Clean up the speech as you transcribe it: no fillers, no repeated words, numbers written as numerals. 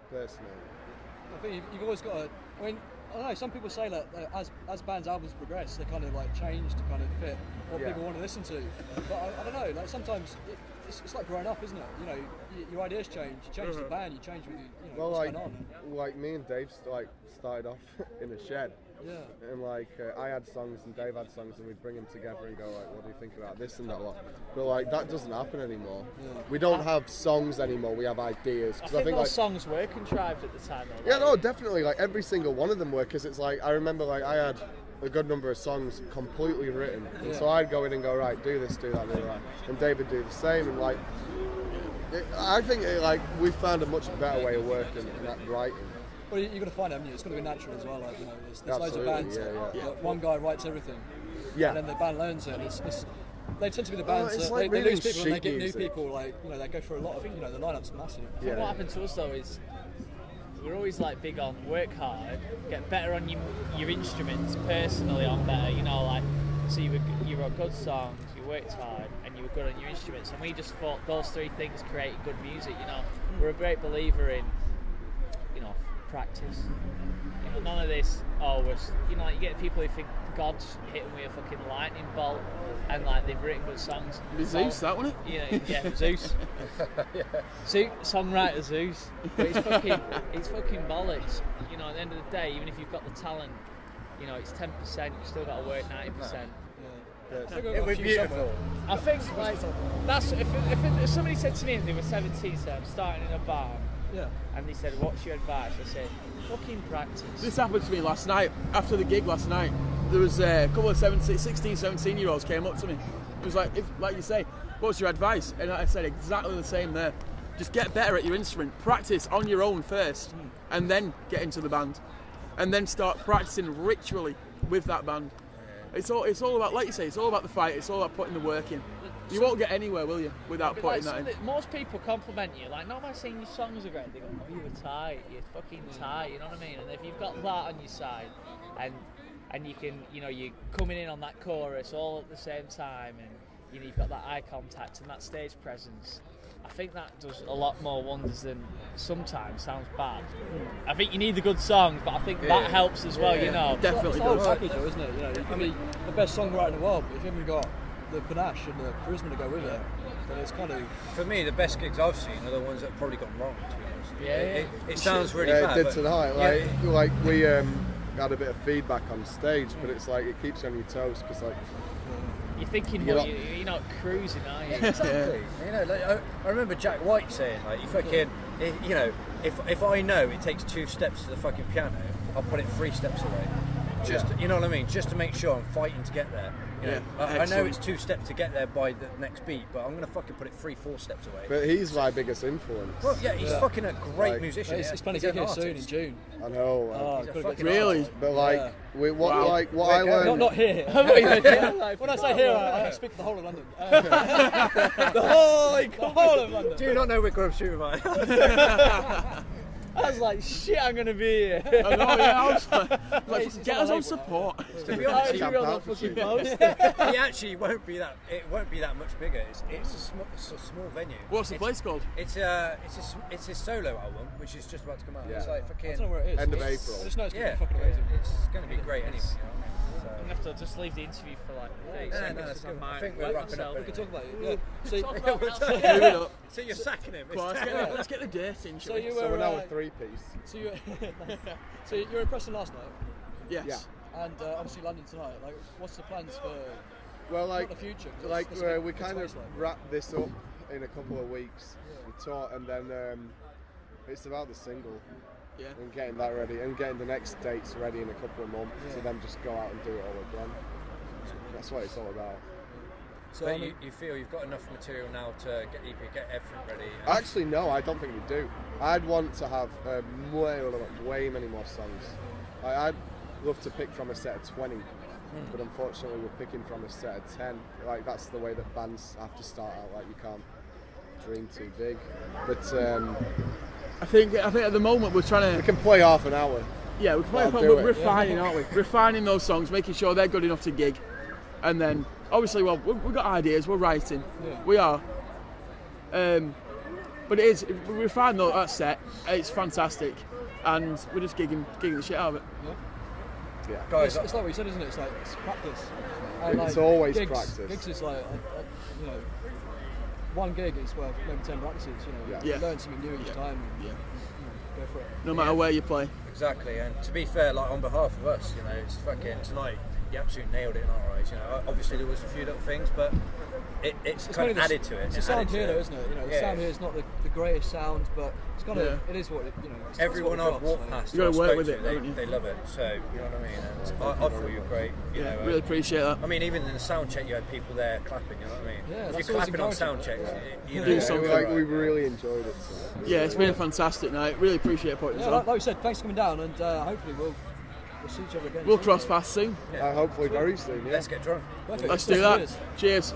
personally. I think you've always got to. I mean, I don't know. Some people say that as bands' albums progress, they kind of like change to kind of fit what people want to listen to. But I don't know. Like sometimes it's like growing up, isn't it? You know, your ideas change. You change the band. You change with what's going on. Like me and Dave started off in a shed. Yeah. And like I had songs and Dave had songs, and we'd bring them together and go like, what do you think about this and that lot? But like that doesn't happen anymore. Yeah. We don't have songs anymore. We have ideas. I think those like, songs were contrived at the time. Though, yeah, no, definitely. Like every single one of them were, because it's like I remember like I had a good number of songs completely written, and so I'd go in and go, right, do this, do that, do that, and David do the same, and like I think like we found a much better way of working than that writing. Well, you've got to find it, haven't you? It's got to be natural as well. Like, there's loads of bands. One guy writes everything. Yeah. And then the band learns it. They tend to be the bands that they lose people and they get new people. Like, they go for a lot of. The lineup's massive. Yeah. What happened to us though is we're always like big on work hard, get better on your instruments personally on better. So you wrote good songs, you worked hard, and you were good on your instruments. And we just thought those three things created good music. We're a great believer in practice. None of this. You get people who think God's hitting with a fucking lightning bolt, and like they've written good songs. Zeus, that wasn't it? Yeah, Zeus. Songwriter Zeus. But it's fucking bollocks. At the end of the day, even if you've got the talent, it's 10%. You've still got to work 90%. It would be beautiful. I think like that's if somebody said to me they were 17, so I'm starting in a bar. Yeah. And they said, what's your advice? I said, fucking practice. This happened to me last night. After the gig last night, there was a couple of 16, 17-year-olds came up to me. It was like, like you say, what's your advice? And I said exactly the same there. Just get better at your instrument. Practice on your own first, and then get into the band. And then start practicing ritually with that band. It's all about, like you say, it's all about the fight. It's all about putting the work in. You won't get anywhere, will you, without putting that in? Most people compliment you, like, not by saying your songs are great, they go, oh, you were tight, you're fucking tight, you know what I mean? And if you've got that on your side, and you can, you're coming in on that chorus all at the same time, and you've got that eye contact and that stage presence, I think that does a lot more wonders than sometimes sounds bad. I think you need the good songs, but I think that helps as well, Definitely. It's the whole package though, isn't it? You can be the best songwriter in the world, but if you haven't got the panache and the charisma to go with it, then it's kind of... For me, the best gigs I've seen are the ones that have probably gone wrong, to be honest. It sounds really bad. It did tonight. Like we had a bit of feedback on stage, but it's like it keeps you on your toes, because like... You're thinking you're not cruising, are you? Exactly. I remember Jack White saying, like, you fucking, if I know it takes 2 steps to the fucking piano, I'll put it 3 steps away. Just, you know what I mean? Just to make sure I'm fighting to get there. I know it's 2 steps to get there by the next beat, but I'm going to fucking put it 3-4 steps away. But he's my biggest influence. Well, yeah, he's fucking a great musician. He's playing a gig here soon in June. I know. Really? But like, what I learned... Not here. When I say here, I speak for the whole of London. the whole of London. Do you not know we're Grub Street Revolt? I was like, shit, I'm going to be here. I know, I was like, get us on support. To be honest, he actually won't be that. It won't be that much bigger. It's a small venue. What's the place called? It's his solo album, which is just about to come out. Yeah. It's like fucking. I don't know where it is. End of April. I just know it's going to be fucking amazing. It's going to be great anyway. I'm going to have to just leave the interview for like 30 seconds. I think we're wrapping up. We can talk about it. Yeah. So you're sacking him. Let's get the dirt in. So we're now a 3-piece. So you were in Preston last night. Yes. Yeah. And obviously London tonight. Like, what's the plans for? Well, like the future. Like we kind of wrap this up in a couple of weeks. We taught, and then it's about the single. Yeah. And getting that ready, and getting the next dates ready in a couple of months, to then just go out and do it all again. That's what it's all about. So but you feel you've got enough material now to get everything ready? Actually, no, I don't think we do. I'd want to have way many more songs. I'd love to pick from a set of 20, but unfortunately we're picking from a set of 10. Like, that's the way that bands have to start out. Like, you can't dream too big. But I think at the moment we're trying to... We can play half an hour. Yeah, we can play half an hour. We're refining, aren't we? Refining those songs, making sure they're good enough to gig. And then, obviously, we've got ideas, we're writing. Yeah. We are. But it is. We find though that set, it's fantastic, and we're just gigging the shit out of it. Yeah. Yeah. Guys, It's like what you said, isn't it? It's like it's practice. It's always gigs, practice. Gigs is like, you know, one gig is worth maybe 10 practices. You know, Yeah. you learn something new each time. And, Yeah. go for it. No matter where you play. exactly, and to be fair, like on behalf of us, you know, it's fucking tonight. You absolutely nailed it in our eyes. You know, obviously there was a few little things, but it's kind of added to it. It's the sound here, though, isn't it? You know, the Yeah. sound here is not the greatest sound, but it's kind of Yeah. it is what it, you know. It's Everyone what I've walked so. past, You gotta or work spoke with to, it, don't you? they love it. So you know what I mean. And I thought you were great. You know, Really appreciate that. I mean, even in the sound check, you had people there clapping. You know what I mean? Yeah, if that's you're always clapping on sound encouraging. checks, you know, Do Yeah, something. we really enjoyed it. So. Yeah, it's been a fantastic night. Really appreciate it. Yeah, like you said, thanks for coming down, and hopefully we'll see each other again. We'll soon. cross paths soon. Hopefully very soon. Yeah. Let's get drunk. Perfect. Let's do that. Cheers.